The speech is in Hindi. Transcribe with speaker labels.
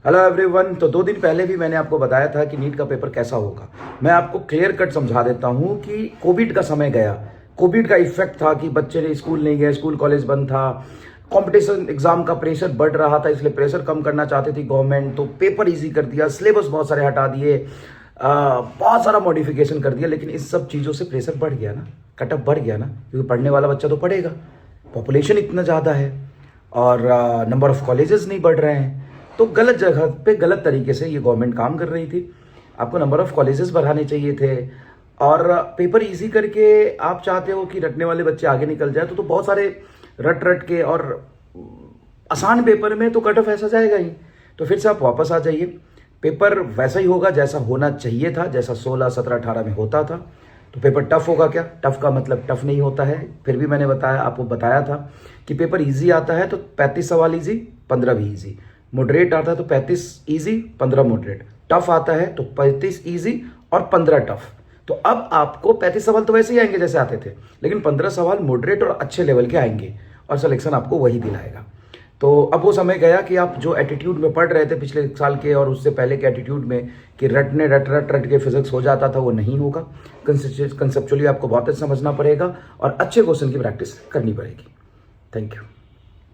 Speaker 1: Hello everyone. तो 2 दिन पहले भी मैंने आपको बताया था कि नीट का पेपर कैसा होगा। मैं आपको क्लियर कट समझा देता हूं कि कोविड का समय गया, कोविड का इफेक्ट था कि बच्चे ने स्कूल नहीं गए, स्कूल कॉलेज बंद था, कंपटीशन एग्जाम का प्रेशर बढ़ रहा था, इसलिए प्रेशर कम करना चाहती थी गवर्नमेंट, तो पेपर इजी कर दिया, सिलेबस बहुत सारे हटा दिए, बहुत सारा मॉडिफिकेशन कर दिया। लेकिन इस सब चीज़ों से प्रेशर बढ़ गया ना, कटअप बढ़ गया ना, क्योंकि पढ़ने वाला बच्चा तो पढ़ेगा, पॉपुलेशन इतना ज़्यादा है और नंबर ऑफ कॉलेजेस नहीं बढ़ रहे हैं। तो गलत जगह पे गलत तरीके से ये गवर्नमेंट काम कर रही थी। आपको नंबर ऑफ कॉलेजेस बढ़ाने चाहिए थे और पेपर इजी करके आप चाहते हो कि रटने वाले बच्चे आगे निकल जाए, तो बहुत सारे रट रट के और आसान पेपर में तो कट ऑफ ऐसा जाएगा ही। तो फिर से आप वापस आ जाइए, पेपर वैसा ही होगा जैसा होना चाहिए था, जैसा 16, 17, 18 में होता था। तो पेपर टफ होगा क्या? टफ का मतलब टफ नहीं होता है। फिर भी मैंने आपको बताया था कि पेपर इजी आता है तो 35 सवाल इजी, 15 भी इजी। मॉडरेट आता है तो 35 इजी, 15 मॉडरेट। टफ आता है तो 35 इजी और 15 टफ। तो अब आपको 35 सवाल तो वैसे ही आएंगे जैसे आते थे, लेकिन 15 सवाल मॉडरेट और अच्छे लेवल के आएंगे और सिलेक्शन आपको वही दिलाएगा। तो अब वो समय गया कि आप जो एटीट्यूड में पढ़ रहे थे पिछले साल के और उससे पहले के एटीट्यूड में कि रट के फिजिक्स हो जाता था, वो नहीं होगा। कंसेप्चुअली आपको बहुत अच्छा समझना पड़ेगा और अच्छे क्वेश्चन की प्रैक्टिस करनी पड़ेगी। Thank you.